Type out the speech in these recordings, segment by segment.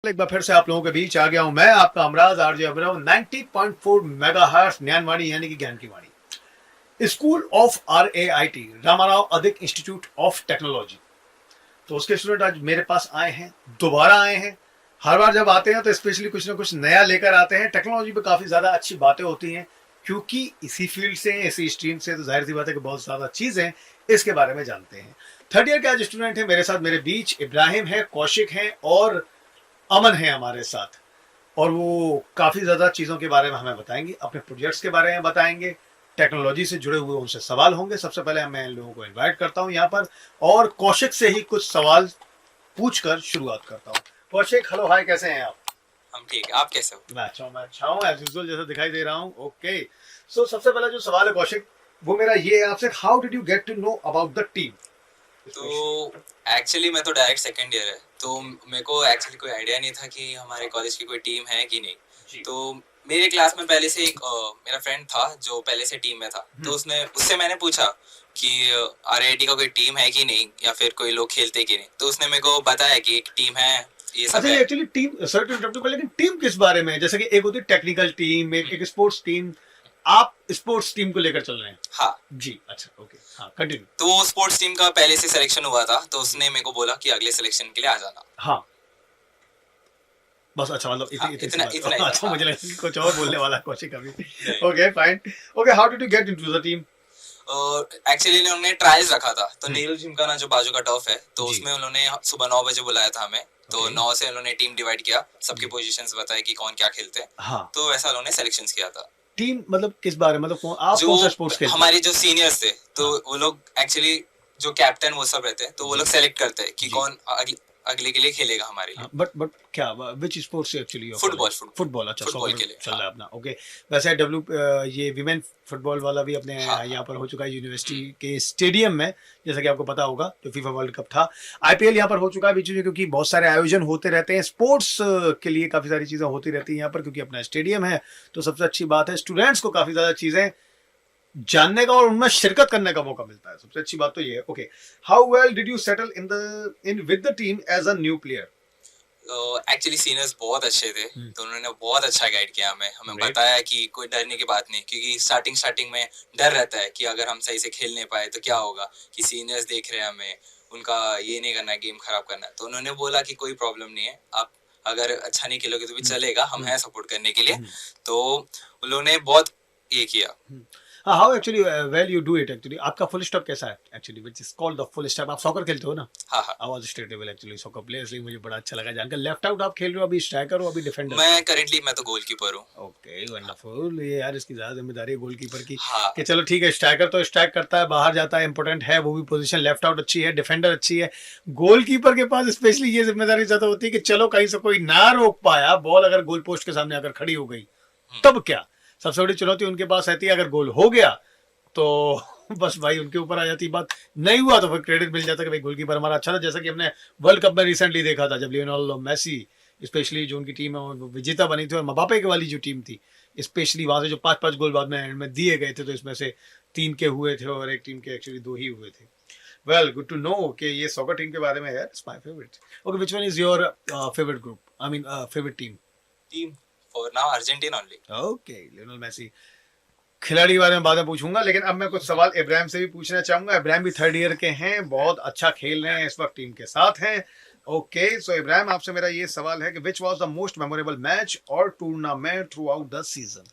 एक बार फिर से आप लोगों के बीच आ गया हूं मैं, आपका अमराज आरजे अभिनव 90.4 मेगाहर्ट्ज ज्ञानवाणी यानी कि ज्ञान की वाणी, स्कूल ऑफ RAIT रामाराव अधिक इंस्टीट्यूट ऑफ टेक्नोलॉजी। तो उसके स्टूडेंट आज मेरे पास आए हैं, दोबारा आए हैं। हर बार जब आते हैं तो स्पेशली कुछ ना कुछ नया लेकर आते हैं। टेक्नोलॉजी पे काफी ज्यादा अच्छी बातें होती हैं, क्योंकि इसी फील्ड से, इसी स्ट्रीम से, तो जाहिर सी बात है कि बहुत ज्यादा चीजें इसके बारे में जानते हैं। थर्ड ईयर के आज स्टूडेंट है मेरे साथ, मेरे बीच इब्राहिम है, कौशिक है और अमन है हमारे साथ। और वो काफ़ी ज़्यादा चीज़ों के बारे में हमें बताएंगे, अपने प्रोजेक्ट्स के बारे में बताएंगे, टेक्नोलॉजी से जुड़े हुए उनसे सवाल होंगे। सबसे पहले मैं इन लोगों को इनवाइट करता हूँ यहाँ पर और कौशिक से ही कुछ सवाल पूछकर शुरुआत करता हूँ। कौशिक, हेलो, हाय, कैसे हैं आप? हम ठीक है, आप कैसे हो? मैं अच्छा हूँ एज यूजुअल, जैसा दिखाई दे रहा हूँ। ओके, सो सबसे पहला जो सवाल है कौशिक, वो मेरा ये है आपसे, how did you get to know about the team? तो एक्चुअली मैं तो डायरेक्ट सेकंड ईयर है, तो मेरे को एक्चुअली कोई आइडिया नहीं था कि हमारे कॉलेज की कोई टीम है कि नहीं। तो मेरे क्लास में पहले से एक मेरा फ्रेंड था जो पहले से टीम में था, तो उससे मैंने पूछा कि RIT का कोई टीम है कि नहीं, या फिर कोई लोग खेलते कि नहीं। तो उसने मेरे को बताया कि एक टीम है, ये सब अच्छा, है। Actually team, sir to interrupt, लेकिन टीम किस बारे में है? जैसे कि एक होती है टेक्निकल टीम, एक स्पोर्ट्स टीम, आप स्पोर्ट्स टीम को लेकर चल रहे हैं? हाँ जी, अच्छा, ओके, हाँ, कंटिन्यू। तो स्पोर्ट्स टीम का पहले से सिलेक्शन हुआ था, तो उसने मेरे को बोला कि अगले सिलेक्शन के लिए आ जाना। हाँ, बस, अच्छा, मतलब हाँ, इतनी सी बात। इतना अच्छा, हाँ। मुझे लगा कि कुछ और बोलने वाला है कौशिक अभी। Okay, fine. Okay, how did you get into the team? Actually उन्होंने ट्रायल्स रखा था, तो नेहरू जिम का ना जो बाजू का टर्फ है, तो जी। उसमें उन्होंने सुबह 9 बजे बुलाया था हमें। तो Okay. 9 से उन्होंने टीम डिवाइड किया, सबके पोजीशंस बताए कि कौन क्या खेलते हैं। हाँ, तो वैसा उन्होंने सिलेक्शंस किया था। टीम मतलब किस बारे में, मतलब आप कौन सा स्पोर्ट्स जो खेलते हैं? हमारे जो सीनियर्स थे, तो हाँ। वो लोग एक्चुअली जो कैप्टन वो सब रहते हैं, तो वो जी। लोग सेलेक्ट करते हैं कि जी। कौन अगले के लिए खेलेगा हमारे लिए। बट क्या, विच स्पोर्ट्स एक्चुअली? फुटबॉल फुटबॉल, अच्छा, फुटबॉल सॉकर के लिए, चल हाँ। रहा है अपना। ओके, वैसे ये विमेन फुटबॉल वाला भी अपने हाँ, यहाँ पर हो चुका है यूनिवर्सिटी के स्टेडियम में, जैसा कि आपको पता होगा, जो फीफा वर्ल्ड कप था। IPL यहाँ पर हो चुका है बीच में, क्योंकि बहुत सारे आयोजन होते रहते हैं स्पोर्ट्स के लिए, काफ़ी सारी चीज़ें होती रहती हैं यहाँ पर, क्योंकि अपना स्टेडियम है। तो सबसे अच्छी बात है, स्टूडेंट्स को काफ़ी ज़्यादा चीज़ें जानने का और उनमें शिरकत करने का मौका मिलता है। सबसे अच्छी बात तो ये है। Okay, how well did you settle in with the team as a new player? Actually seniors बहुत अच्छे थे, तो उन्होंने बहुत अच्छा गाइड किया हमें Great. बताया कि कोई डरने की बात नहीं, क्योंकि स्टार्टिंग में डर रहता है कि अगर हम सही से खेल नहीं पाए तो क्या होगा, कि सीनियर्स देख रहे हैं हमें, उनका ये नहीं करना है, गेम खराब करना है। तो उन्होंने बोला कि कोई प्रॉब्लम नहीं है, आप अगर अच्छा नहीं खेलोगे तो भी चलेगा, हम हैं सपोर्ट करने के लिए। तो उन लोगों ने बहुत ये किया। How actually well you do it actually? आपका फुल स्टॉप कैसा है actually, which is called the full stop? आप सॉकर खेलते हो ना? हाँ हाँ, I was state level actually soccer player, इसलिए मुझे बड़ा अच्छा लगा जानकर। लेफ्ट आउट आप खेल रहे हो, अभी स्ट्राइकर हो, अभी डिफेंडर? मैं तो गोलकीपर हूँ। Okay, wonderful. ये यार, इसकी ज्यादा जिम्मेदारी है गोलकीपर की। हाँ कि चलो ठीक है, स्ट्राइकर तो स्ट्राइक करता है, बाहर जाता है, इंपॉर्टेंट है वो भी पोजीशन। लेफ्ट आउट अच्छी है, डिफेंडर अच्छी है। गोलकीपर के पास स्पेशली ये जिम्मेदारी ज्यादा होती है कि चलो कहीं से कोई ना रोक पाया, बॉल अगर गोल पोस्ट के सामने आकर खड़ी हो गई तब क्या? सबसे बड़ी चुनौती उनके पास रहती है, अगर गोल हो गया तो बस भाई उनके ऊपर आ जाती बात, नहीं हुआ तो फिर क्रेडिट मिल जाता कि भाई गोलकीपर हमारा अच्छा था। जैसा कि हमने वर्ल्ड कप में रिसेंटली देखा था, जब लियोनेल मेसी स्पेशली जो उनकी टीम है वो विजेता बनी थी, और मबापे वाली जो टीम थी स्पेशली, वहां से जो 5-5 गोल बाद में एंड में दिए गए थे, तो इसमें से 3 के हुए थे और एक टीम के एक्चुअली 2 ही हुए थे। वेल, गुड टू नो कि ये सॉकर टीम के बारे में है। It's my favourite. Okay, which one is your favourite group, I mean favourite team for now Argentina only. Okay, Lionel Messi. खिलाड़ी के बारे में बाद में पूछूंगा, लेकिन अब मैं कुछ सवाल इब्राहिम से भी पूछना चाहूंगा। इब्राहिम भी थर्ड ईयर के हैं, बहुत अच्छा खेल रहे हैं, इस वक्त टीम के साथ हैं। ओके, सो इब्राहिम, आपसे मेरा ये सवाल है कि which was the most memorable match और tournament throughout the season?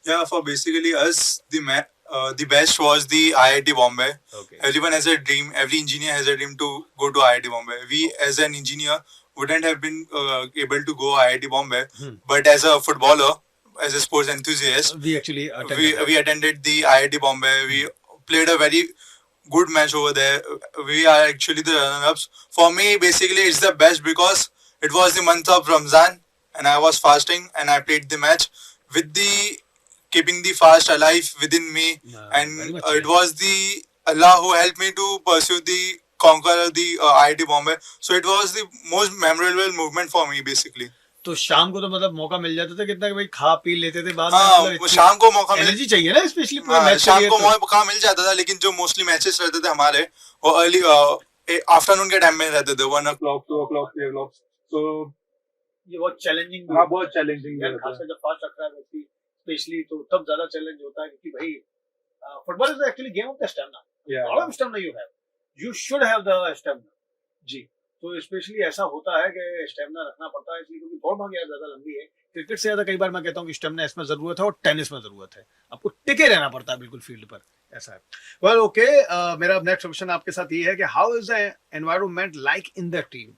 Yeah, for basically us, the best was the IIT Bombay. Okay. Everyone has a dream. Every engineer has a dream to go to IIT Bombay. We, as an engineer, wouldn't have been able to go IIT Bombay, but as a footballer, as a sports enthusiast, We actually attended we attended the IIT Bombay. We played a very good match over there. We are actually the runner-ups. For me, basically, it's the best because it was the month of Ramzan and I was fasting and I played the match with the keeping the fast alive within me, and it was the Allah who helped me to pursue the conquer the IIT Bombay. So it was the most memorable movement for me basically. तो शाम को तो मतलब मौका मिल जाता था कितना कि भाई खा पी लेते थे बाद में? हाँ, मतलब शाम को मौका एनर्जी चाहिए ना, स्पेशली पूरे हाँ, मैच के शाम लिए को तो। मौका मिल जाता था, लेकिन जो मोस्टली मैचेस रहते थे हमारे वो अर्ली आफ्टरनून के टाइम में रहते थे, 1 o'clock, 2 o'clock, 3 o'clock. So ये बहुत चैलेंजिंग हाँ बहुत चैलेंजिंग यार, खासकर जब फास्ट रख रहा है व्यक्ति स्पेशली, तो तब ज्यादा चैलेंज होता है क्योंकि भाई football is actually game of the stamina. Lot of stamina you should have the stamina. जी, तो स्पेशली ऐसा होता है कि स्टैमिना रखना पड़ता है इसलिए, क्योंकि बहुत भाग यार ज्यादा लंबी है. क्रिकेट से ज्यादा कई बार मैं कहता हूँ कि स्टैमिना इसमें जरूरत है और टेनिस में जरूरत है. आपको टिके रहना पड़ता है बिल्कुल फील्ड पर, ऐसा है. वेल ओके, मेरा नेक्स्ट क्वेश्चन आपके साथ ये है कि how is the environment like in the team.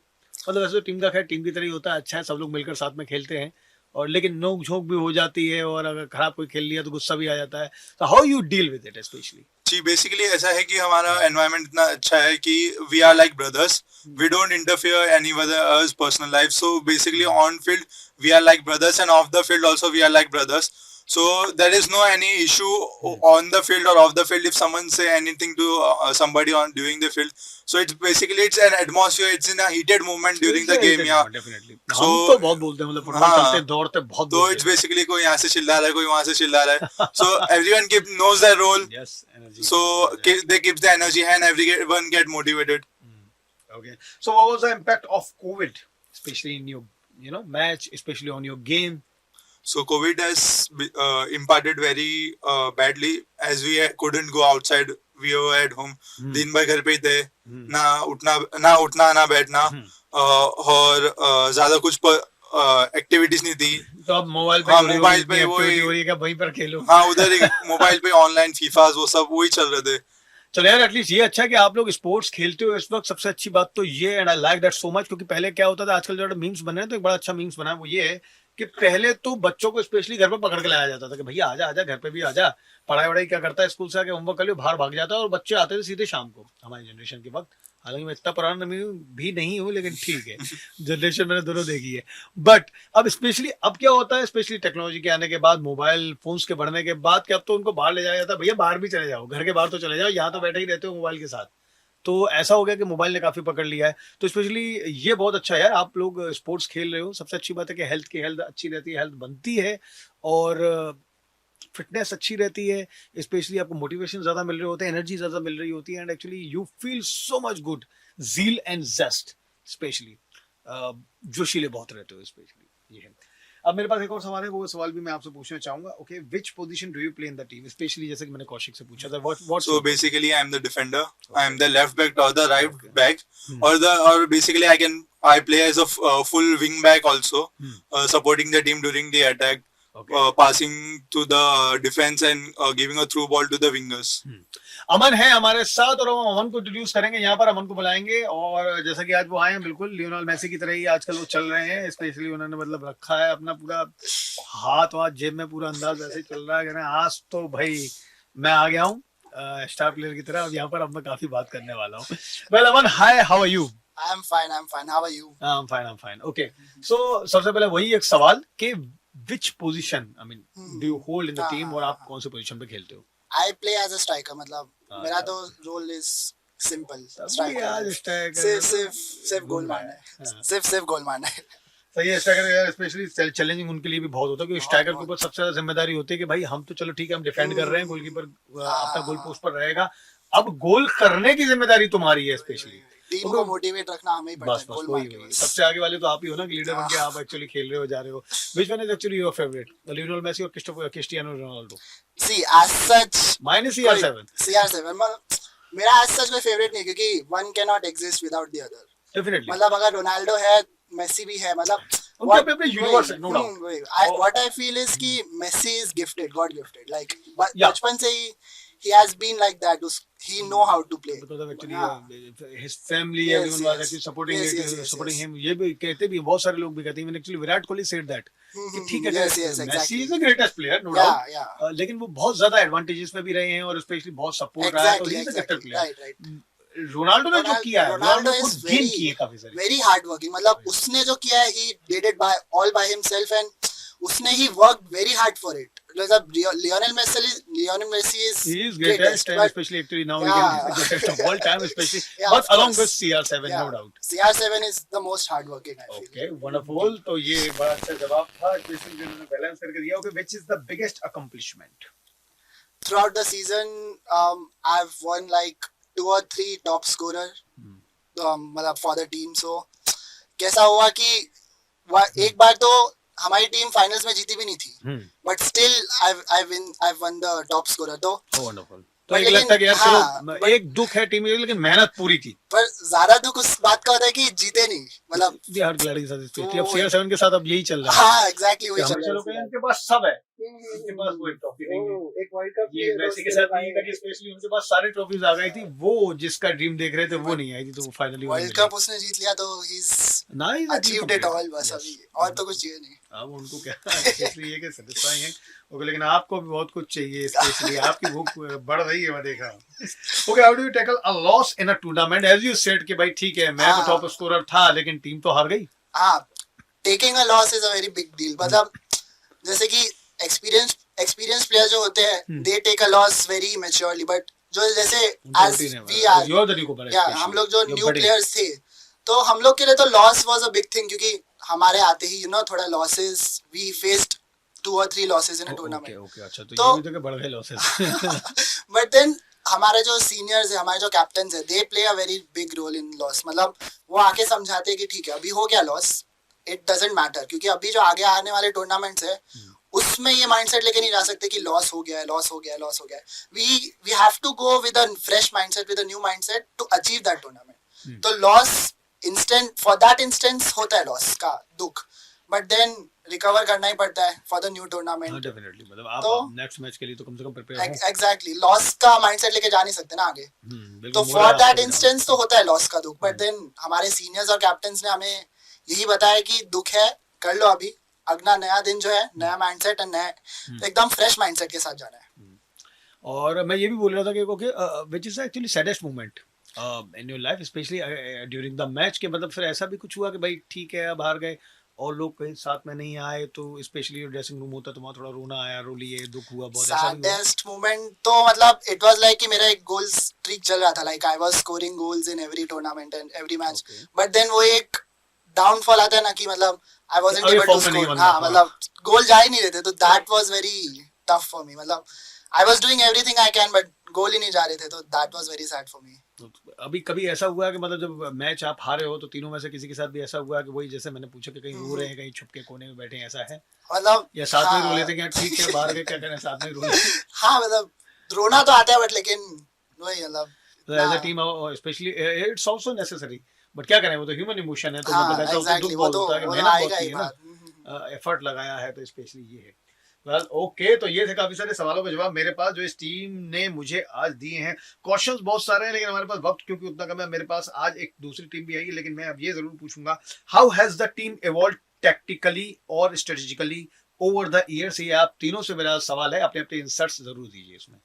मतलब वैसे टीम का खैर टीम की तरह ही होता है, अच्छा है, सब लोग मिलकर साथ में खेलते हैं, और लेकिन नोक झोंक भी हो जाती है, और अगर खराब कोई खेल लिया तो गुस्सा भी आ जाता है. तो how you deal with it specially? जी बेसिकली ऐसा है कि हमारा एनवायरनमेंट इतना अच्छा है कि we are like brothers, we don't interfere any others personal life. So basically on field we are like brothers, and off the field also we are like brothers. So there is no any issue on the field or off the field if someone say anything to somebody on during the field. So it's basically it's an atmosphere, it's in a heated moment during the game. Yeah, definitely. So- हम तो बहुत बोलते हैं, मतलब football हाँ. खेलते दौड़ते बहुत तो it's basically कोई यहाँ से चिल्ला रहा है, कोई वहाँ से चिल्ला रहा है. So everyone knows their role. Yes energy. So they keep the energy and everyone get motivated. Okay. So what was the impact of COVID, especially in your match, especially on your game? So COVID has impacted very badly as we couldn't go outside. We were at home. दिन भर घर पे ही थे. ना उठना ना बैठना. और ज्यादा कुछ एक्टिविटीज नहीं थी. तो अब मोबाइल पे हाँ, हो रही मोबाइल होगी, पे इतनी वही- activity हो रही है कि वहीं पर खेलो. हाँ उधर ही मोबाइल पे ऑनलाइन फीफास वो सब वही चल रहे थे. चलो यार, एटलीस्ट ये अच्छा है कि आप लोग स्पोर्ट्स खेलते हो इस वक्त. सबसे अच्छी बात तो ये, and I like that so much, क्योंकि पहले क्या होता था, आजकल जो मीम्स बन रहे हैं, तो एक बड़ा अच्छा मीम्स बना है, वो ये है कि पहले तो बच्चों को स्पेशली घर पर पकड़ के लाया जाता था कि भैया आजा आजा, घर पे भी आजा, पढ़ाई वढ़ाई क्या करता है, स्कूल से आके होमवर्क कर लियो, बाहर भाग जाता है, और बच्चे आते थे सीधे शाम को. हमारी जनरेशन के वक्त, हालांकि मैं इतना पुराना भी नहीं हूँ, लेकिन ठीक है, जनरेशन मैंने दोनों देखी है. बट अब स्पेशली अब क्या होता है, स्पेशली टेक्नोलॉजी के आने के बाद, मोबाइल फोन्स के बढ़ने के बाद, कि अब तो उनको बाहर ले जाया जाता है. भैया बाहर भी चले जाओ, घर के बाहर तो चले जाओ, यहाँ तो बैठे ही रहते हो मोबाइल के साथ. तो ऐसा हो गया कि मोबाइल ने काफी पकड़ लिया है. तो स्पेशली ये बहुत अच्छा है यार, आप लोग स्पोर्ट्स खेल रहे हो. सबसे अच्छी बात है कि हेल्थ अच्छी रहती है, हेल्थ बनती है, और फिटनेस अच्छी रहती है. स्पेशली आपको मोटिवेशन ज्यादा मिल रहे होते हैं, एनर्जी ज्यादा मिल रही होती है, and actually you feel so much good, zeal and zest. Specially जोशीले बहुत रहते हो स्पेशली, ये है. अब मेरे पास एक और सवाल है, वो सवाल भी मैं आपसे पूछना चाहूंगा. Okay, which position do you play in the team, specially जैसे कि मैंने कौशिक से पूछा था, what So basically I am the defender. I am the left back or the right back, or basically I play as a full wing back also, supporting the team during the attack. Passing to the defense and giving a through ball to the wingers. अमन है हमारे साथ, और हम अमन को introduce करेंगे यहाँ पर, अमन को बुलाएंगे. और जैसा कि आज वो आए हैं, बिल्कुल लियोनेल मेसी की तरह ही आजकल वो चल रहे हैं. स्पेशली उन्होंने मतलब रखा है अपना पूरा हाथ वाथ जेब में, पूरा अंदाज ऐसे ही चल रहा है कि आज तो भाई मैं आ गया हूँ स्टार प्लेयर की तरह. अब यहाँ पर अब मैं काफी बात करने वाला हूँ. Well Aman, hi, how are you? I'm fine. How are you? I'm fine. Okay. So सबसे पहले वही एक सवाल कि which position, I mean, do you hold in the team, और आप कौन से पोजीशन पे खेलते हो? I play as a striker. मतलब मेरा तो role is simple. यार Striker. सिर्फ गोल मारना है. सिर्फ गोल मारना है. सही है. स्ट्राइकर यार स्पेशली चैलेंजिंग उनके लिए भी बहुत होता है, क्योंकि स्ट्राइकर के ऊपर सबसे ज्यादा जिम्मेदारी होती है कि भाई हम तो चलो ठीक है, हम डिफेंड कर रहे हैं, गोलकीपर अपना गोल पोस्ट पर रहेगा, अब गोल करने की जिम्मेदारी तुम्हारी है स्पेशली. टीम को मोटिवेट रखना हमें ही पड़ता है. गोल मार के वही बस. सबसे आगे वाले तो आप ही हो ना, कि लीडर बन के आप एक्चुअली खेल रहे हो, जा रहे हो. Which one is actually your favourite, Lionel Messi और Cristiano Ronaldo? See, as such, minus CR7. CR7 मतलब मेरा as such कोई फेवरेट नहीं, क्योंकि one cannot exist without the other. Definitely मतलब अगर रोनाल्डो है, मेसी भी है, मतलब उनके अपने अपने यूनिवर्स है, no doubt. what I feel is कि Messi is gifted, God gifted. Like Yeah. बचपन से he has been like that. He know how to play. Because of actually हाँ. his family, Yes, everyone was actually supporting Yes, it, yes, supporting yes. him. ये भी कहते भी, बहुत सारे लोग भी कहते हैं. Actually Virat Kohli said that कि ठीक है, Yes, Messi exactly. is the greatest player, no doubt. Yeah. लेकिन वो बहुत ज्यादा एडवांटेजेस में भी रहे हैं, और स्पेशली बहुत सपोर्ट रहा है, और he is a gifted player. Right. Ronaldo ने जो किया है, Ronaldo रोनाल्डो is खुद गेन किए काफी सारे. very hard working. मतलब उसने जो किया है, he did it all by himself, and उसने ही worked very hard for it. मतलब Lionel Messi is He is greatest, and but especially actually now Yeah. he is the greatest of all time, especially, Yeah, but of along course. with CR7, yeah, no doubt. CR7 is the most hardworking, I feel. Okay, wonderful. तो ये बड़ा अच्छा जवाब था, specially जिन्होंने balance करके दिया. Okay, which is the biggest accomplishment? Throughout the season, I've won like 2 or 3 top scorer, मतलब for the team. So कैसा हुआ कि एक बार तो हमारी टीम फाइनल्स में जीती भी नहीं थी, hmm, but still I won the top scorer. तो वंडरफुल। तो पर एक लगता है कि यार हाँ, चलो एक दुख है टीम में, लेकिन मेहनत पूरी की। पर ज्यादा दुख उस बात का होता है कि जीते नहीं, मतलब ये हर खिलाड़ी के साथ स्पेशली अब तो- CR7 के साथ अब यही चल रहा है हाँ एग्जैक्टली वही कि चल हम रहा चलो है। कि इनके पास सब है, इनके पास कोई ट्रॉफी नहीं है। एक वर्ल्ड कप ये मैसी के साथ नहीं था कि स्पेशली उनके पास सारी ट्रॉफीज आ गई थी, वो जिसका ड्रीम देख रहे थे वो नहीं आई थी, तो वो फाइनली वर्ल्ड कप उसने जीत लिया, तो ही ना ही अचीव्ड इट ऑल, बस अभी और तो कुछ चाहिए नहीं। अब उनको क्या स्पेशली ये कि सेटिस्फाई है ओके, लेकिन आपको भी बहुत कुछ चाहिए, स्पेशली आपकी भूख बढ़ रही है, मैं देख रहा हूँ। Okay, how do you tackle a loss in a tournament as you said कि भाई ठीक है मैं तो हाँ। टॉप स्कोरर था लेकिन टीम तो हार गई। हाँ, taking a loss is a very big deal. मतलब जैसे कि एक्सपीरियंस प्लेयर जो होते हैं they take a loss very maturely, but जो जैसे एज वी आर हम लोग जो न्यू प्लेयर्स थे, तो हम लोग के लिए तो loss was a big thing, क्योंकि हमारे आते ही थोड़ा losses, we faced 2 or 3 losses in a tournament. Okay, अच्छा, तो तो- ये भी तो कि बढ़ गए लॉसेस। But then हमारे जो सीनियर्स है, हमारे जो कैप्टन है, they play a very big role in loss. मतलब वो आके समझाते हैं कि ठीक है अभी हो गया लॉस, इट डजंट मैटर, क्योंकि अभी जो आगे आने वाले टूर्नामेंट्स है उसमें ये माइंडसेट लेके नहीं जा सकते कि लॉस हो गया है, लॉस हो गया है, लॉस हो गया है। We have to go with a fresh mindset, with a new mindset to achieve that tournament. तो loss instant for that instance होता है लॉस का दुख, बट देन रिकवर करना ही पड़ता है for the new tournament. Definitely, मतलब आप तो- नेक्स्ट मैच के लिए तो कम से कम प्रिपेयर हो। एग्जैक्टली, लॉस का माइंडसेट लेके जा नहीं सकते ना आगे। बिल्कुल, तो मोरल फॉर आपको दैट भी इंस्टेंस तो होता है लॉस का दुख, बट देन हमारे सीनियर्स और कैप्टन्स ने हमें यही बताया कि दुख है, कर लो अभी, अगला नया दिन जो है, नया माइंडसेट एंड नया एकदम फ्रेश माइंडसेट के साथ जाना है। और मैं ये भी बोल रहा था कि okay, which is actually saddest moment in your life, specially during the match, के मतलब फिर ऐसा भी कुछ हुआ कि भाई ठीक है अब हार गए और लोग कहीं साथ में नहीं आए, तो स्पेशली ड्रेसिंग रूम होता तो वहाँ थोड़ा रोना आया, रो लिए, दुख हुआ बहुत, ऐसा भी हुआ? सैडेस्ट मोमेंट तो मतलब इट वाज लाइक कि मेरा एक गोल स्ट्रीक चल रहा था, like I was scoring goals in every tournament and every match, Okay. But then वो एक डाउनफॉल आता है ना कि मतलब आई वाजंट अभी एबल टू form में नहीं स्कोर। बन हाँ, रहा, मतलब गोल जा ही नहीं रहे थे, तो that was very tough for me. मतलब I was doing everything I can, but goal ही नहीं जा रहे थे, तो that was very sad for me. तो अभी कभी ऐसा हुआ कि मतलब जब मैच आप हारे हो तो तीनों में से किसी के साथ भी ऐसा हुआ कि वही जैसे मैंने पूछा कि कहीं रो रहे हैं, कहीं छुप के कोने में बैठे हैं, ऐसा है? मतलब या साथ में रो हाँ, लेते हैं कि ठीक है बाहर के क्या करें, साथ में रो लेते हैं? हाँ, मतलब रोना तो आता है, बट लेकिन वही मतलब तो as a team specially it's also necessary, but क्या करें, वो तो ह्यूमन इमोशन है, तो हाँ, मतलब ऐसा होता है, दुख एग्जैक्टली, बहुत होता है कि वो तो मेहनत बहुत आएगा की ही है ना, बात। एफर्ट लगाया है, तो स्पेशली ये है। वेल ओके, तो ये थे काफी सारे सवालों के जवाब मेरे पास जो इस टीम ने मुझे आज दिए हैं। क्वेश्चंस बहुत सारे हैं लेकिन हमारे पास वक्त क्योंकि उतना कम है, मेरे पास आज एक दूसरी टीम भी आई, लेकिन मैं अब ये जरूर पूछूंगा, how has the team evolve tactically और स्ट्रेटेजिकली ओवर द ईयर्स? ये आप तीनों से मेरा सवाल है, अपने अपने इंसर्ट्स जरूर दीजिए इसमें।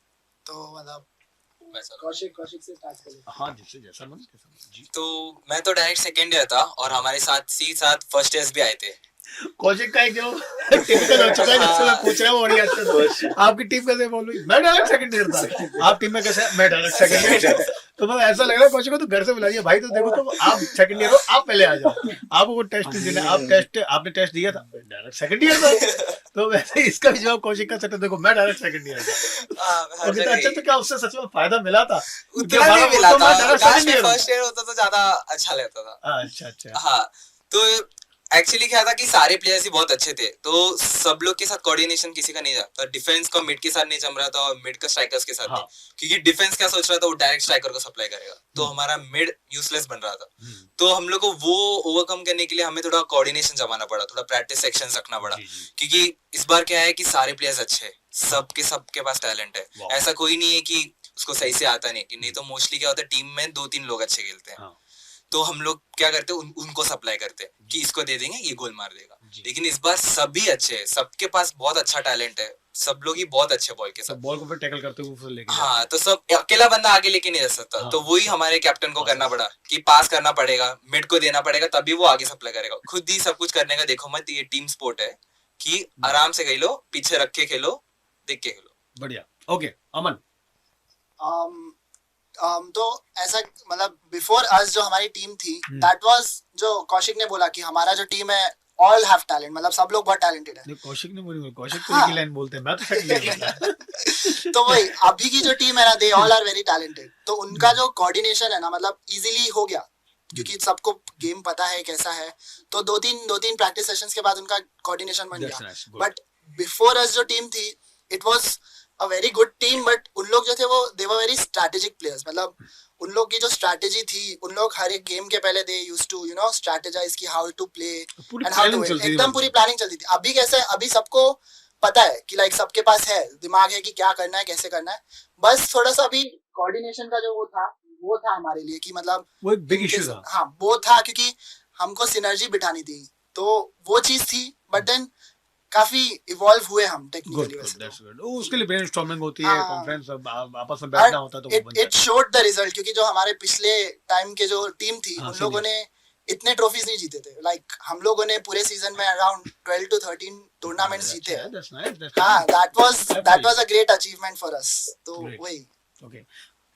तो मतलब वैसा। कौशिक से स्टार्ट करें। हाँ, जिससे जैसा मन जी। तो मैं तो डायरेक्ट सेकेंड ईयर था और हमारे साथ ही साथ फर्स्ट ईयर्स भी आए थे। कौशिक का एक जो टिपिकल हो चुका है, जिससे मैं पूछ रहा हूँ बढ़िया अच्छे से। आपकी टीम कैसे बोल रही? मैं डायरेक्ट सेकंड ईयर था। आप टीम में कैसे? मैं डायरेक्ट सेकंड ईयर। तो मतलब ऐसा लग रहा है कौशिक को तो घर से बुलाइए भाई, तो देखो तो आप सेकंड ईयर हो, आप पहले आ जाओ, आपको टेस्ट देना, आपने टेस्ट दिया था, डायरेक्ट सेकंड ईयर था। तो वैसे इसका भी जवाब कौशिक का सेट, देखो मैं डायरेक्ट सेकंड ईयर था। हर जगह अच्छा, तो क्या उससे सच में फायदा मिला था? उतना नहीं मिला तो मैं था, डायरेक्ट काश सेकंड मैं ईयर फर्स्ट ईयर होता तो ज्यादा अच्छा लगता था। अच्छा। हाँ, तो एक्चुअली क्या था कि सारे प्लेयर्स ही बहुत अच्छे थे, तो सब लोग के साथ कोऑर्डिनेशन किसी का नहीं था। डिफेंस का मिड के साथ नहीं जम रहा था और मिड का स्ट्राइकर्स के साथ हाँ। नहीं, क्योंकि डिफेंस क्या सोच रहा था, वो डायरेक्ट स्ट्राइकर को सप्लाई करेगा, तो हमारा मिड यूजलेस बन रहा था। तो हम लोग को वो ओवरकम करने के लिए हमें थोड़ा कोऑर्डिनेशन जमाना पड़ा, थोड़ा प्रैक्टिस सेक्शंस रखना पड़ा, क्योंकि इस बार क्या है कि सारे प्लेयर्स अच्छे हैं, सबके पास टैलेंट है, वाह। ऐसा कोई नहीं है कि उसको सही से आता नहीं तो मोस्टली क्या होता है टीम में 2-3 लोग अच्छे खेलते हैं। हाँ। तो हम लोग क्या करते हैं, उनको सप्लाई करते हैं कि इसको दे देंगे, ये गोल मार देगा। जी। लेकिन इस बार सभी अच्छे हैं, सबके पास बहुत अच्छा टैलेंट है, सब लोग ही बहुत अच्छे बॉल के सब साथ। बॉल को फिर टैकल करते हुए फिर लेके हाँ, तो सब अकेला बंदा आगे लेके नहीं जा सकता। हाँ। तो वही हमारे कैप्टन को करना पड़ा कि पास करना पड़ेगा, मिड को देना पड़ेगा, तभी वो आगे सप्लाई करेगा। खुद ही सब कुछ करने का देखो मत, ये टीम स्पोर्ट है कि आराम से खेलो, पीछे रख के खेलो, देख के खेलो। बढ़िया। ओके, अमन। तो ऐसा मतलब बिफोर अस जो हमारी टीम थी, दैट वाज जो कौशिक ने बोला कि हमारा जो टीम है ऑल हैव टैलेंट, मतलब सब लोग बहुत टैलेंटेड है। कौशिक ने बोली, कौशिक तो हाँ। एक ही लाइन बोलते हैं, मैं तो सेकंड ईयर तो वही अभी की जो टीम है ना, they all are very talented. तो उनका जो कोऑर्डिनेशन है ना, मतलब इजीली हो गया क्योंकि सबको गेम पता है कैसा है, तो दो तीन प्रैक्टिस सेशंस के बाद उनका कोऑर्डिनेशन बन That's गया. nice, good. But before us जो टीम थी, it was a very good team, but उन लोग जो थे वो दे वर वेरी स्ट्रैटेजिक प्लेयर्स. मतलब उन लोग की जो स्ट्रैटेजी थी, उन लोग हर एक गेम के पहले they used to you know strategize की हाउ टू प्ले पूरी एंड हाउ planning टू चलती थी एकदम मतलब। पूरी प्लानिंग चलती थी. अभी कैसे है, अभी सबको पता है कि लाइक सबके पास है दिमाग है कि क्या करना है कैसे करना है. बस थोड़ा सा अभी कोऑर्डिनेशन का जो वो था हमारे लिए कि मतलब वो एक बिग इनके इशू था। हाँ वो था, क्योंकि हमको सिनर्जी बिठानी थी, तो वो चीज थी. बट देन काफी इवॉल्व हुए हम गुड टेक्निकली गुड, वैसे दैट्स तो. गुड। उसके लिए ब्रेनस्टॉर्मिंग होती है, हाँ. कॉन्फ्रेंस आपस में बैठना होता है तो वो इट बनता इट शोड द रिजल्ट, क्योंकि जो हमारे पिछले टाइम के जो टीम थी हाँ, उन लोगों seniors। ने इतने ट्रॉफीज नहीं जीते थे. लाइक हम लोगों ने पूरे सीजन में अराउंड 12 to 13 टूर्नामेंट्स जीते है। हैं. दैट्स नाइस, दैट्स हाँ, nice. that was a great achievement for us. तो Great. वही. ओके,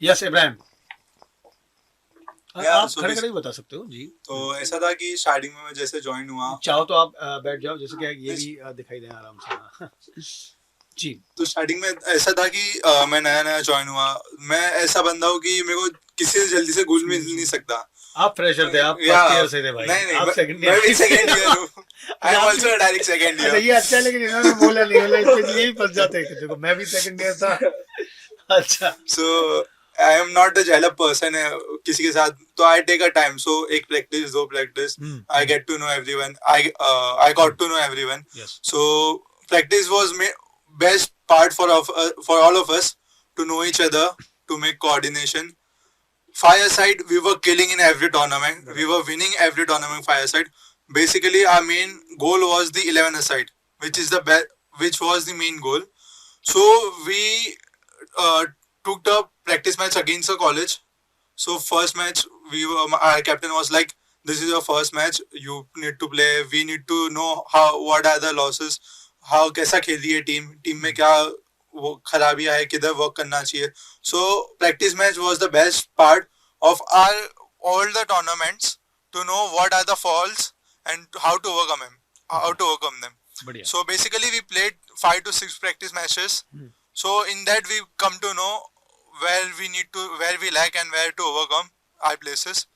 यस इब्राहिम, Yeah, आप so खड़े this- खड़े ही बता सकते हो जी। तो ऐसा था कि स्टार्टिंग में मैं जैसे ज्वाइन हुआ, चाहो तो आप बैठ जाओ, जैसे कि ये भी दिखाई दे आराम से। हाँ। जी तो स्टार्टिंग में ऐसा था कि मैं नया नया ज्वाइन हुआ. मैं ऐसा बंदा हूँ कि मेरे को किसी से जल्दी से घुल मिल नहीं सकता. आप फ्रेशर थे, आप Yeah. फर्स्ट ईयर से थे भाई। नहीं आप मैं सेकंड मैं भी ईयर सेकंड ईयर हूँ. I am also direct second अच्छा, ईयर. ये अच्छा है, लेकिन इन्होंने बोला नहीं, बोला इसके लिए ही फंस जाते हैं कि देखो मैं भी सेकंड ईयर था। अच्छा, so I am not the jealous person किसी के साथ. तो आई टेक अ टाइम. सो एक प्रैक्टिस, दो practice, I get to know everyone. I got to know everyone. Yes, So practice was best part for all of us to know each other, to make coordination. Fireside, we were killing in every tournament. We were winning every tournament fireside. Basically, our main goal was the 11 side, which was the main goal. So we took the practice match against the college. So first match, our captain was like, "This is your first match. You need to play. We need to know what are the losses, how कैसा खेल रही है team में क्या वो खराबियां है, किधर work करना चाहिए." So practice match was the best part of all the tournaments to know what are the faults and how to overcome them. बढ़िया। So basically, we played 5 to 6 practice matches. So in that we come to know where we lack and where to overcome our places.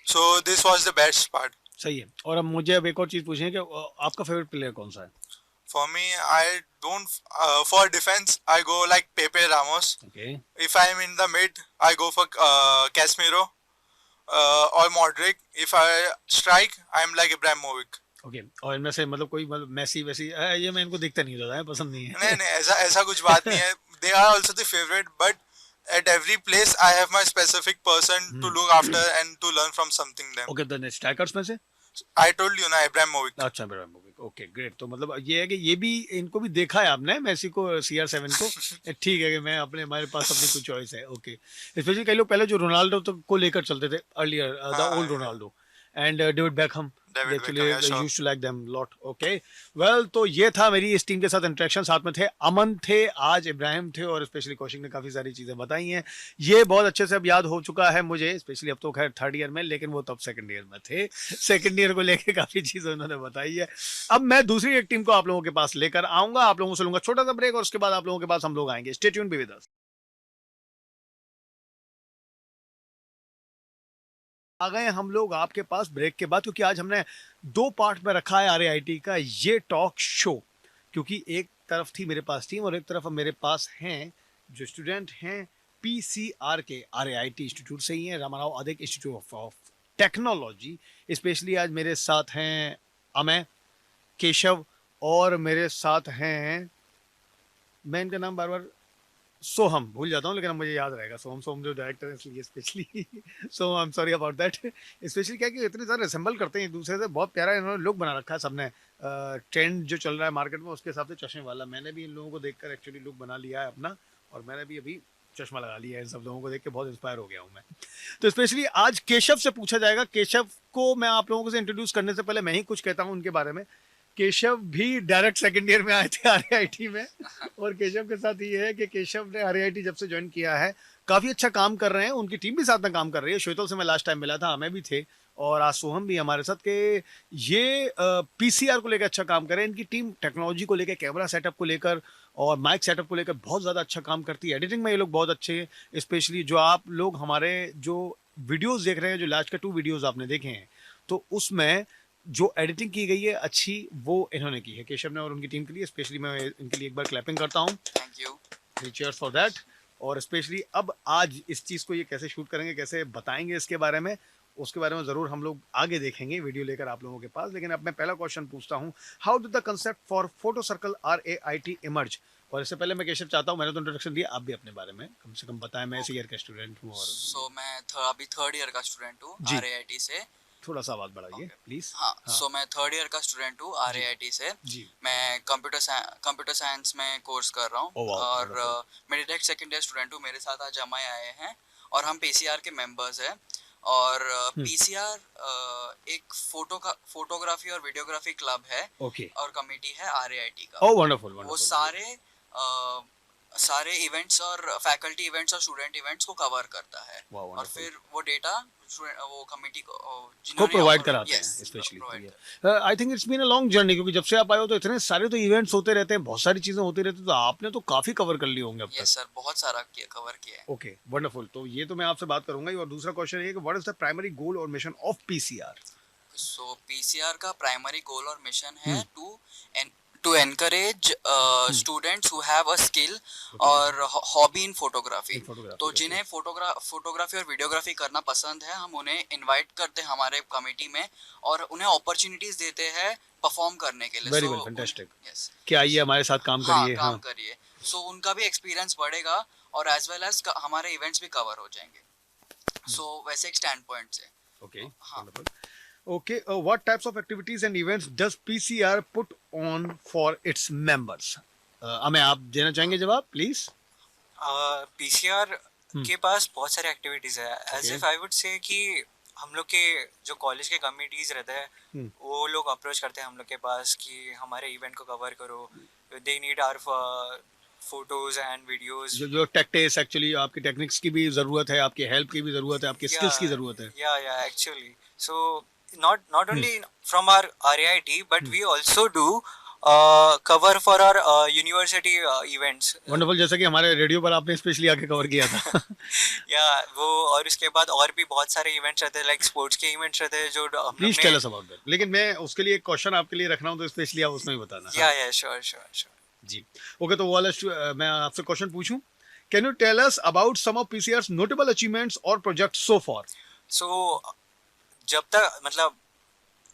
So this was the best part. सही है। और अब मुझे अब एक और चीज पूछनी है कि आपका फेवरेट प्लेयर कौन सा है? For me, I don't. For defense, I go like Pepe Ramos. Okay, If I am in the mid, I go for Casemiro or Modric. If I strike, I am like Ibrahimovic. Okay. और इनमें से मतलब कोई मतलब मैसी वैसी ये मैं इनको देखता नहीं ज़्यादा है, पसंद नहीं है। नहीं ऐसा कुछ बात नहीं है. They are also the favorite, but at every place I have my specific person to look after and to learn from something them. Okay, the strikers में से I told you ना, Ibrahimovic. अच्छा, ओके ग्रेट। तो मतलब ये है कि ये भी इनको भी देखा है आपने, मेसी को, CR7 को। ठीक है कि मैं हमारे पास अपनी कुछ चॉइस है। ओके, स्पेशली कई लोग पहले जो रोनाल्डो को लेकर चलते थे, earlier the old Ronaldo and David Beckham, actually used to like them lot. Okay, well, तो ये था मेरी इस टीम के साथ इंटरेक्शन। साथ में थे अमन थे, आज इब्राहिम थे, और स्पेशली कौशिक ने काफ़ी सारी चीज़ें बताई हैं। ये बहुत अच्छे से अब याद हो चुका है मुझे, स्पेशली अब तो खैर थर्ड ईयर में, लेकिन वो तब सेकंड ईयर में थे। सेकंड ईयर को लेके काफ़ी चीज़ें उन्होंने बताई है। अब मैं दूसरी एक टीम को आप लोगों के पास लेकर आऊँगा, आप लोगों से लूँगा छोटा सा ब्रेक, और उसके बाद आप लोगों के पास हम लोग आएंगे। Stay tuned, be with us. आ गए हम लोग आपके पास ब्रेक के बाद, क्योंकि आज हमने 2 पार्ट में रखा है RAIT का ये टॉक शो। क्योंकि एक तरफ थी मेरे पास टीम, और एक तरफ मेरे पास हैं जो स्टूडेंट हैं PCR के, RAIT इंस्टीट्यूट से ही हैं, Ramrao Adik Institute of Technology. Specially आज मेरे साथ हैं अमय, केशव, और मेरे साथ हैं, मैं इनका नाम बार बार सोहम भूल जाता हूँ, लेकिन अब मुझे याद रहेगा। सोहम जो डायरेक्टर है, इसलिए specially so I am sorry about that. Specially क्या कि इतने सारे असेंबल करते हैं एक दूसरे से, बहुत प्यारा इन्होंने लुक बना रखा है सबने। ट्रेंड जो चल रहा है मार्केट में उसके हिसाब से चश्मे वाला, मैंने भी इन लोगों को देखकर एक्चुअली लुक बना लिया है अपना, और मैंने भी अभी चश्मा लगा लिया है। इन सब लोगों को देख के बहुत इंस्पायर हो गया हूँ मैं। तो स्पेशली आज केशव से पूछा जाएगा। केशव को मैं आप लोगों से इंट्रोड्यूस करने से पहले मैं ही कुछ कहता हूँ उनके बारे में। केशव भी डायरेक्ट सेकंड ईयर में आए थे RAIT में, और केशव के साथ ये है कि केशव ने RAIT जब से ज्वाइन किया है काफ़ी अच्छा काम कर रहे हैं। उनकी टीम भी साथ में काम कर रही है। श्वेतल से मैं लास्ट टाइम मिला था, हमें भी थे, और आज सोहम भी हमारे साथ के ये PCR को लेकर अच्छा काम कर रहे हैं। इनकी टीम टेक्नोलॉजी को लेकर, कैमरा सेटअप को लेकर और माइक सेटअप को लेकर बहुत ज़्यादा अच्छा काम करती है। एडिटिंग में ये लोग बहुत अच्छे हैं। स्पेशली जो आप लोग हमारे जो वीडियोस देख रहे हैं, जो लास्ट का 2 वीडियोस आपने देखे हैं, तो उसमें जो एडिटिंग की गई है अच्छी, वो इन्होंने की है, केशव ने और उनकी टीम के लिए। स्पेशली मैं इनके लिए एक बार क्लैपिंग करता हूँ, thank you. Cheers for that. और स्पेशली अब आज इस चीज़ को ये कैसे शूट करेंगे, कैसे बताएंगे इसके बारे में, उसके बारे में ज़रूर हम लोग आगे देखेंगे वीडियो लेकर आप लोगों के पास। लेकिन अब मैं पहला क्वेश्चन पूछता हूँ, how did the concept for photo circle RAIT emerge? और इससे पहले मैं केशव चाहता हूँ, मैंने तो इंट्रोडक्शन दिया, आप भी अपने बारे में कम से कम बताएं। मैं इसी ईयर का स्टूडेंट हूँ और सो मैं अभी 3rd ईयर का स्टूडेंट हूँ जी। RAIT से। थोड़ा सा आवाज़ बढ़ाइए प्लीज़। हाँ, सो मैं 3rd ईयर का स्टूडेंट हूँ RAIT से। जी। मैं कंप्यूटर साइंस में कोर्स कर रहा हूँ Oh, wow, और wonderful. मैं डायरेक्ट 2nd ईयर स्टूडेंट हूँ। मेरे साथ आज अमय आए हैं और हम PCR के मेंबर्स हैं। और PCR एक फोटोग्राफी और वीडियोग्राफी क्लब है ओके। और कमेटी है RAIT का। ओह वंडरफुल वो वंडरफुल। सारे इवेंट्स और फैकल्टी इवेंट्स और स्टूडेंट इवेंट्स को कवर करता है। Wow, और wonderful. फिर वो डेटा वो कमेटी को को प्रोवाइड कराते हैं yes, स्पेशली। provide करते I think it's been a long journey, क्योंकि जब से आप आए हो तो इतने सारे तो इवेंट्स होते रहते हैं, बहुत सारी चीजें होती रहती हैं, तो आपने तो काफी कवर कर लिए होंगे अब हैं। तक। यस सर, बहुत सारा कवर किया है। Okay wonderful. तो ये तो मैं आपसे बात करूंगा ही। और दूसरा क्वेश्चन ये कि what is the primary goal और mission of PCR? So PCR का प्राइमरी गोल और मिशन है to encourage students who have a skill और हॉबी इन फोटोग्राफी। photography, तो okay. जिन्हें फोटोग्राफी और वीडियोग्राफी करना पसंद है, हम उन्हें इनवाइट करते हैं हमारे कमेटी में और उन्हें अपॉर्चुनिटीज देते हैं परफॉर्म करने के लिए। Very well, fantastic. यस, कि आइए हमारे साथ काम हाँ करिए। काम करिए। सो उनका भी एक्सपीरियंस बढ़ेगा और एज वेल एज हमारे इवेंट्स भी कवर हो जाएंगे। सो वैसे एक स्टैंड पॉइंट से ओके हाँ। Wonderful. Okay, what types of activities and events does PCR put on for its members? हमें आप देना चाहेंगे जवाब प्लीज? पीसीआर के पास बहुत सारे एक्टिविटीज है। As Okay. If I would say कि हम लोग के जो कॉलेज के कमिटीज रहते हैं वो लोग अप्रोच करते हैं हम लोग के पास कि हमारे इवेंट को कवर करो। They need our photos and videos. जो टेक्टिक्स, एक्चुअली आपकी टेक्निक्स की भी जरूरत है, आपकी हेल्प की भी जरूरत है, आपकी स्किल्स की जरूरत है। या actually so not only from our RAIT but we also do cover for our university events. Wonderful, जैसा कि हमारे रेडियो पर आपने स्पेशली आके कवर किया था। या वो और उसके बाद और भी बहुत सारे इवेंट्स रहते हैं, लाइक स्पोर्ट्स के इवेंट्स रहते हैं जो हम लोग please tell us about that. लेकिन मैं उसके लिए एक क्वेश्चन आपके लिए रख रहा हूँ, तो स्पेशली आप उसमें भी बताना। या श्योर जी ओके। तो वो वाला मैं आपसे क्वेश्चन पूछूं, can you tell us about some of PCR's notable achievements और प्रोजेक्ट्स सो फार? सो जब तक मतलब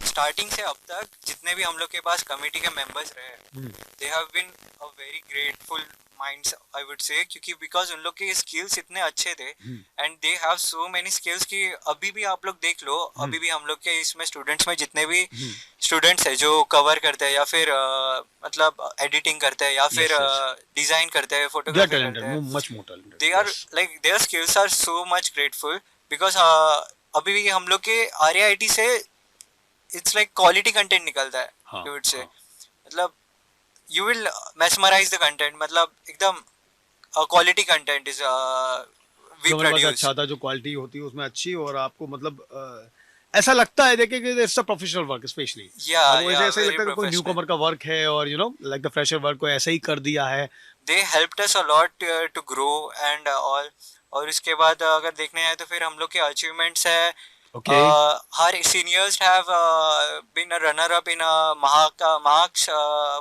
स्टार्टिंग से अब तक जितने भी हम लोग के पास कमेटी के मेंबर्स रहे, they have been a very grateful minds I would say, क्योंकि बिकॉज उन लोग के स्किल्स इतने अच्छे थे and they have so many skills कि अभी भी आप लोग देख लो, अभी भी हम लोग के इसमें स्टूडेंट्स में जितने भी स्टूडेंट्स है जो कवर करते हैं या फिर मतलब एडिटिंग करते हैं या फिर डिजाइन करते हैं, फोटोग्राफी करते हैं, much more talented. They are like their skills are so much grateful because अभी भी हम लोग के RAIT से इट्स लाइक क्वालिटी कंटेंट निकलता है। हाँ, यू वुड से हाँ। मतलब you will mesmerize the content, मतलब एकदम क्वालिटी कंटेंट इज वी जो हमारे पास प्रोड्यूस। अच्छा था, जो क्वालिटी होती है उसमें अच्छी, और आपको मतलब ऐसा लगता है देखिए कि it's a professional work specially. Yeah, ऐसा ही very लगता है कि कोई न्यू professional. कमर का वर्क है और लाइक द फ्रेशर वर्क को ऐसे ही कर दिया है। They helped us a lot to grow and all. और उसके बाद अगर देखने जाए तो फिर हम लोग के अचीवमेंट्स है। Okay. Our seniors have been a runner-up in Mahak's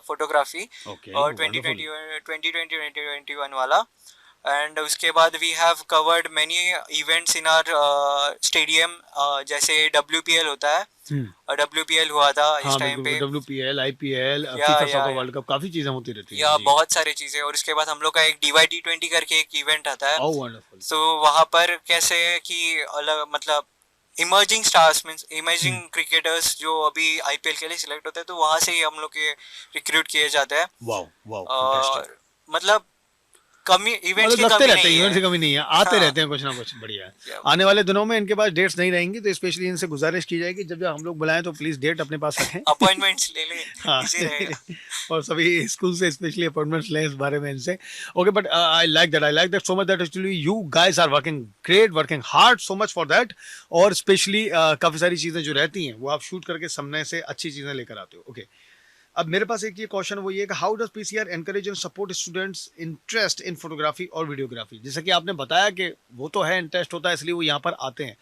photography Okay, और wonderful. 2020-2021 वाला। And उसके बाद we have covered many events in our stadium, जैसे WPL होता है, WPL हुआ था इस हाँ टाइम पे, WPL, IPL, या, FIFA या, सॉकर या। वर्ल्ड कप, काफी चीजें होती रहती हैं। या जी। बहुत सारी चीजें। और उसके बाद हम लोग का एक DYT20 करके एक इवेंट आता है। Oh, wonderful. तो वहाँ पर कैसे कि अलग मतलब emerging stars means emerging cricketers जो अभी IPL के लिए सिलेक्ट होते हैं, तो वहाँ से ही हम लोग के रिक्रूट किए जाते हैं। वाओ वाओ, और मतलब कमी इवेंट्स की लगते कमी रहते हैं, नहीं इवेंट से है। कमी नहीं है, आते हाँ। रहते हैं कुछ ना कुछ। बढ़िया है। Yeah. आने वाले दिनों में इनके पास डेट्स नहीं रहेंगी, तो स्पेशली इनसे गुजारिश की जाएगी जब जब हम लोग बुलाएं तो प्लीज डेट अपने पास रखें। अपॉइंटमेंट्स ले ले, हाँ इजी रहेगा। और सभी स्कूल से स्पेशली अपॉइंटमेंट्स लें इस बारे में इनसे। Okay, but I like that so much that actually you guys are working great, working hard so much for that. और स्पेशली काफ़ी सारी चीज़ें जो रहती हैं वो आप शूट करके सामने से अच्छी चीज़ें लेकर आते हो। ओके, अब मेरे पास एक ये क्वेश्चन वो ये कि how does PCR encourage and support students interest in photography और वीडियोग्राफी? जैसे कि आपने बताया कि वो तो है, इंटरेस्ट होता है इसलिए वो यहाँ पर आते हैं,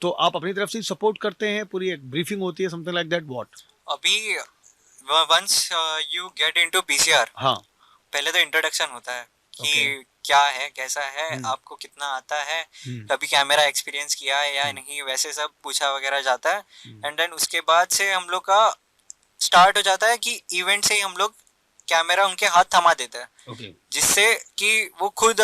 तो आप अपनी तरफ से सपोर्ट करते हैं, पूरी एक ब्रीफिंग होती है, समथिंग लाइक दैट? व्हाट? अभी once you get into PCR, हाँ, पहले तो इंट्रोडक्शन होता है कि Okay. क्या है, कैसा है, आपको कितना आता है, कभी कैमरा एक्सपीरियंस किया है या नहीं, वैसे सब पूछा वगैरह जाता है। एंड देन उसके बाद से हम लोग का स्टार्ट हो जाता है कि इवेंट से ही हम लोग कैमरा उनके हाथ थमा देते हैं, ओके, जिससे कि वो खुद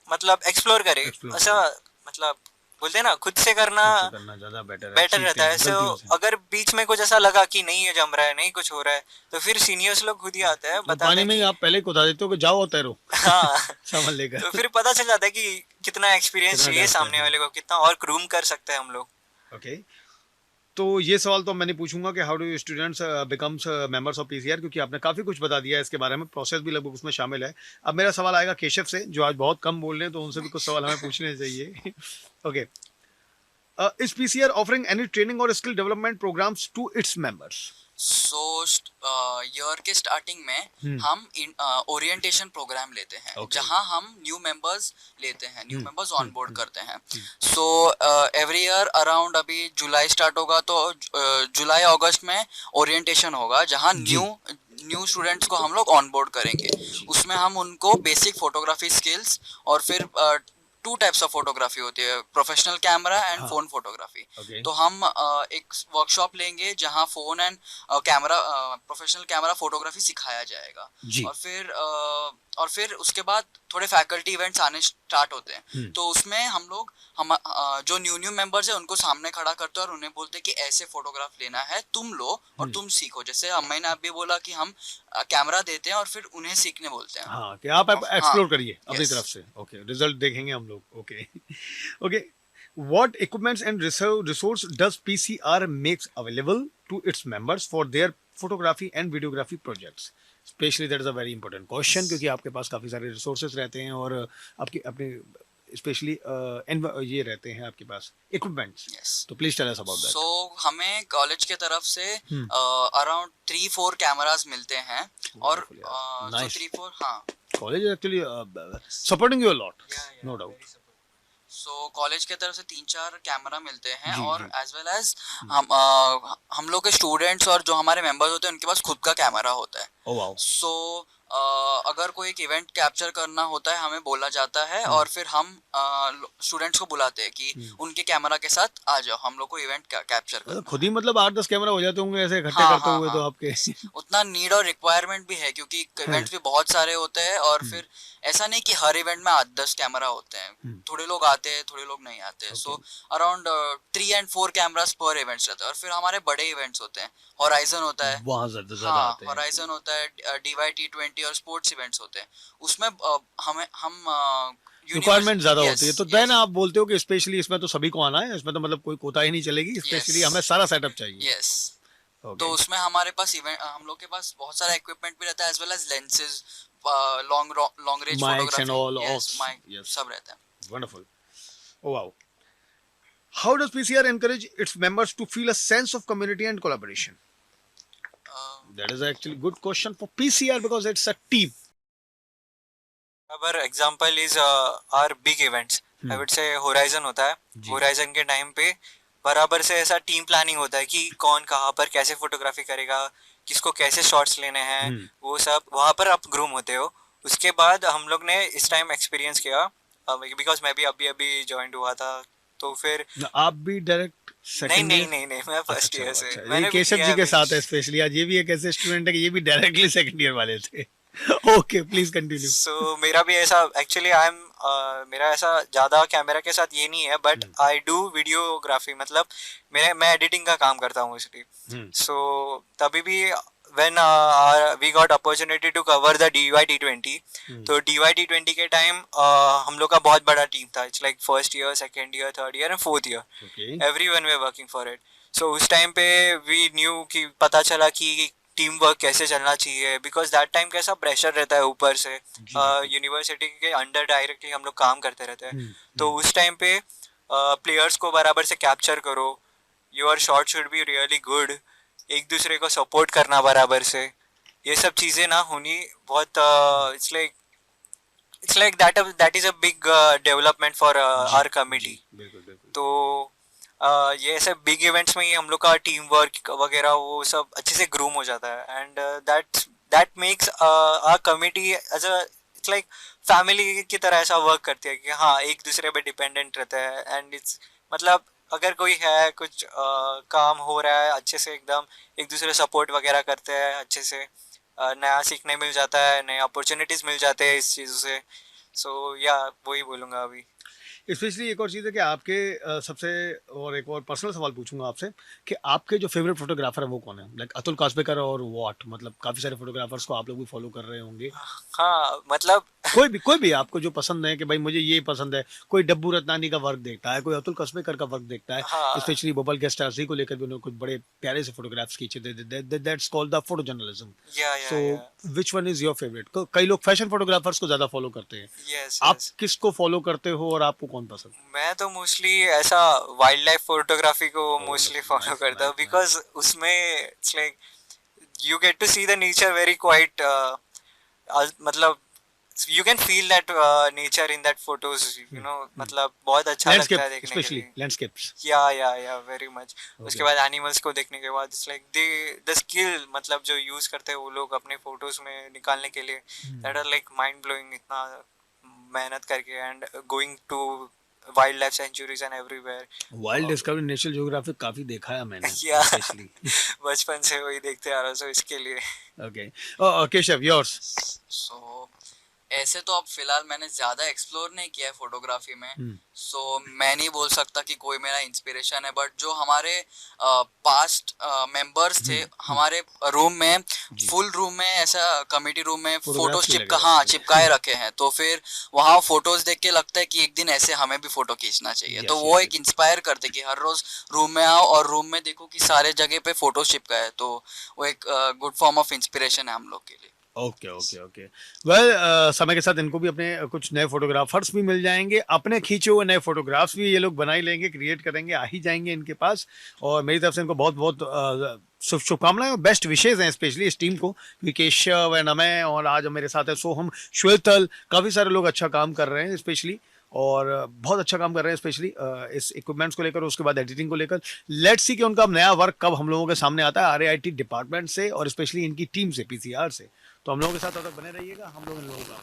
मतलब एक्सप्लोर करे। Explore ऐसा मतलब बोलते हैं ना, खुद से करना करना ज्यादा बेटर रहता है। सो अगर बीच में कुछ ऐसा लगा कि नहीं ये जम रहा है, नहीं कुछ हो रहा है, तो फिर सीनियर्स लोग खुद ही आते हैं पानी बताने में ही आप पहले ही बता देते हो कि जाओ और तैरो हाँ सामान लेकर। तो फिर पता चल जाता है कि कितना एक्सपीरियंस कितना चाहिए depth है, सामने वाले को, कितना और ग्रूम कर सकते हैं हम लोग। ओके, तो ये सवाल तो मैंने पूछूंगा कि how do students becomes members of PCR, क्योंकि आपने काफ़ी कुछ बता दिया है इसके बारे में, प्रोसेस भी लगभग उसमें शामिल है। अब मेरा सवाल आएगा केशव से, जो आज बहुत कम बोल रहे हैं, तो उनसे भी कुछ सवाल हमें पूछने चाहिए। Okay, is PCR offering any training और skill development programmes to its members? So year के स्टार्टिंग में हम ओरिएंटेशन प्रोग्राम लेते हैं, Okay. जहां हम न्यू मेंबर्स लेते हैं, न्यू मेंबर्स ऑन बोर्ड करते हैं। सो एवरी ईयर अराउंड, अभी जुलाई स्टार्ट होगा तो जुलाई अगस्त में ओरिएंटेशन होगा, जहां न्यू स्टूडेंट्स को हम लोग ऑन बोर्ड करेंगे। उसमें हम उनको बेसिक फोटोग्राफी स्किल्स और फिर टू टाइप्स ऑफ फोटोग्राफी होती है, professional camera and phone photography. Okay. तो हम एक वर्कशॉप लेंगे जहां phone and camera, professional camera photography सिखाया जाएगा। जी। और फिर उसके बाद थोड़े फैकल्टी इवेंट्स आने स्टार्ट होते हैं, तो उसमें हम लोग जो न्यू मेंबर्स है उनको सामने खड़ा करते हैं और उन्हें बोलते हैं कि ऐसे फोटोग्राफ लेना है, तुम लो और तुम सीखो। जैसे मैंने अभी बोला कि हम कैमरा देते हैं और फिर उन्हें सीखने बोलते हैं। हाँ, कि आप एक्सप्लोर करिए अपनी Yes. तरफ से। ओके, रिजल्ट देखेंगे हम लोग। Okay okay, what equipments and resource does PCR makes available to its members for their photography and videography projects? Especially that is a very important question, क्योंकि आपके पास काफ़ी सारे रिसोर्सेज रहते हैं और आपके अपने स्पेशली ये रहते हैं आपके पास इक्विपमेंट्स। Yes. तो please tell us about that. So हमें कॉलेज के तरफ से अराउंड 3-4 कैमरास मिलते हैं और Wonderful, yeah. Nice. 3-4 हाँ। College actually supporting you a lot, no doubt. So college के तरफ से 3-4 कैमरा मिलते हैं जी, और जी। एज वेल एज हम लोग के स्टूडेंट्स और जो हमारे मेंबर्स होते हैं उनके पास खुद का कैमरा होता है। ओह वाओ, सो अगर कोई एक इवेंट कैप्चर करना होता है हमें बोला जाता है और फिर हम स्टूडेंट्स को बुलाते हैं कि उनके कैमरा के साथ आ जाओ, हम लोग को इवेंट कैप्चर करना खुद ही मतलब 8-10 कैमरा हो जाते होंगे ऐसे इकट्ठे हाँ, करते हाँ, हुए तो हाँ। आपके। उतना नीड और रिक्वायरमेंट भी है, क्योंकि इवेंट्स भी बहुत सारे होते हैं और फिर ऐसा नहीं कि हर इवेंट में 8-10 कैमरा होते हैं, थोड़े लोग आते हैं थोड़े लोग नहीं आते हैं। सो अराउंड 3 and 4 कैमरास पर इवेंट्स रहते हैं। और फिर हमारे बड़े इवेंट्स होते हैं, होराइजन होता है, वहाँ ज्यादा हाँ आते हैं। होराइजन होता है, DY-T20 और स्पोर्ट्स इवेंट्स होते हैं। उसमें हम रिक्वायरमेंट ज्यादा होती है, तो yes, देन आप बोलते हो कि स्पेशली इसमें तो सभी को आना है, इसमें तो मतलब कोई कोताही नहीं चलेगी, स्पेशली हमें सारा सेटअप चाहिए। यस। Okay. तो उसमें हमारे पास हम लोग के पास बहुत सारा इक्विपमेंट भी रहता है, as well as lenses, long range Mics and all, photography, mic yes. सब रहता है। Wonderful. Oh wow. How does PCR encourage its members to feel a sense of community and collaboration? That is actually good question for PCR because it's a team. अगर example is our big events, I would say Horizon होता है। Horizon के time पे बराबर से ऐसा team planning होता है कि कौन कहाँ पर कैसे फोटोग्राफी करेगा, किसको कैसे शॉट्स लेने हैं, वो सब वहाँ पर आप ग्रूम होते हो। उसके बाद हम लोग ने इस टाइम एक्सपीरियंस किया, बिकॉज मैं भी अभी ज्वाइन हुआ था, तो फिर आप भी डायरेक्ट नहीं मैं फर्स्ट ईयर से ये मैंने भी केशव किया जी के अभी। साथ है स्पेशली, आज ये भी एक ऐसे स्टूडेंट है कि ये भी डायरेक्टली सेकंड ईयर वाले थे। Okay, please continue. सो मेरा भी ऐसा एक्चुअली मेरा ऐसा ज़्यादा कैमरा के साथ ये नहीं है, बट आई डू वीडियोग्राफी, मतलब मैं एडिटिंग का काम करता हूँ इसलिए। सो तभी भी when we got opportunity to cover the DY-T20, तो DY-T20 के टाइम हम लोग का बहुत बड़ा टीम था। It's like first year, second year, third year and fourth year, everyone were working for it. So उस टाइम पे वी न्यू कि पता चला कि टीम वर्क कैसे चलना चाहिए, बिकॉज दैट टाइम कैसा प्रेशर रहता है ऊपर से, यूनिवर्सिटी के अंडर डायरेक्टली हम लोग काम करते रहते हैं। तो उस टाइम पे प्लेयर्स को बराबर से कैप्चर करो, your shot should be really good, एक दूसरे को सपोर्ट करना बराबर से, ये सब चीज़ें ना होनी बहुत it's like that is a big development for our committee. बिल्कुल बिल्कुल. तो ये ऐसे बिग इवेंट्स में ही हम लोग का टीम वर्क वगैरह वो सब अच्छे से ग्रूम हो जाता है. And that makes our committee as a it's like family की तरह ऐसा वर्क करती है कि हाँ एक दूसरे पे डिपेंडेंट रहते हैं. एंड इट्स मतलब अगर कोई है कुछ काम हो रहा है अच्छे से एकदम एक दूसरे सपोर्ट वगैरह करते हैं अच्छे से. नया सीखने मिल जाता है, नए अपॉर्चुनिटीज़ मिल जाते हैं इस चीज़ों से. सो या वही बोलूँगा अभी. स्पेशली एक और चीज़ है कि आपके सबसे और एक और पर्सनल सवाल पूछूंगा आपसे कि आपके जो फेवरेट फोटोग्राफर है वो कौन है? लाइक अतुल कास्बेकर और व्हाट, मतलब काफ़ी सारे फोटोग्राफर्स को आप लोग भी फॉलो कर रहे होंगे. हाँ मतलब कोई भी आपको जो पसंद है कि भाई मुझे ये पसंद है. कोई डब्बू रत्नानी का वर्क देखता है, कोई अतुल कास्बेकर का वर्क देखता है. हाँ स्पेशली भोपाल गेस्ट हाउस को लेकर भी उन्होंने कुछ बड़े प्यारे से फोटोग्राफ्स खींचे थे. That's called the photo journalism. Yeah so which one is your favourite? कई लोग फैशन फोटोग्राफर्स को ज़्यादा फॉलो करते हैं. यस आप किसको फॉलो करते हो और आपको कौन पसंद? मैं तो मोस्टली ऐसा वाइल्ड लाइफ फोटोग्राफी को मोस्टली फॉलो करता हूँ बिकॉज उसमें it's like you get to see the nature very quiet. मतलब you can feel that nature in that photos you know. मतलब बहुत अच्छा लगता है देखने के स्पेशली लिए. लैंडस्केप्स. या वेरी मच. उसके बाद एनिमल्स को देखने के बाद इट्स लाइक द स्किल मतलब जो यूज करते हैं वो लोग अपने फोटोज में निकालने के लिए that are like mind blowing. इतना मेहनत करके and going to wild life sanctuaries and everywhere. Wild Discovery National Geographic काफी देखा है मैंने. या स्पेशली बचपन से वही देखते आ रहा हूँ so इसके लिए. ओके. केशव योर्स. सो ऐसे तो अब फिलहाल मैंने ज़्यादा एक्सप्लोर नहीं किया है फोटोग्राफी में. सो मैं नहीं बोल सकता कि कोई मेरा इंस्पिरेशन है. बट जो हमारे पास्ट मेंबर्स थे हमारे रूम में फुल रूम में ऐसा कमेटी रूम में फोटोज चिपकाए रखे हैं. तो फिर वहाँ फोटोज देख के लगता है कि एक दिन ऐसे हमें भी फोटो खींचना चाहिए. तो वो एक इंस्पायर करते कि हर रोज रूम में आओ और रूम में देखो कि सारे जगह पे फोटोज चिपकाए. तो वो एक गुड फॉर्म ऑफ इंस्पिरेशन है हम लोग के लिए. ओके. वेल समय के साथ इनको भी अपने कुछ नए फोटोग्राफर्स भी मिल जाएंगे. अपने खींचे हुए नए फोटोग्राफ्स भी ये लोग बना ही लेंगे, क्रिएट करेंगे, आ ही जाएंगे इनके पास. और मेरी तरफ से इनको बहुत बहुत शुभकामनाएं और बेस्ट विशेज़ हैं स्पेशली इस टीम को. केशव एंड अमय और आज मेरे साथ है सोहम, श्वेतल. काफ़ी सारे लोग अच्छा काम कर रहे हैं स्पेशली और बहुत अच्छा काम कर रहे हैं स्पेशली इस इक्विपमेंट्स को लेकर, उसके बाद एडिटिंग को लेकर. लेट्स सी कि उनका नया वर्क कब हम लोगों के सामने आता है RAIT डिपार्टमेंट से और स्पेशली इनकी टीम से, PCR से. तो हम लोगों के साथ तब तक बने रहिएगा. हम लोग इन लोगों का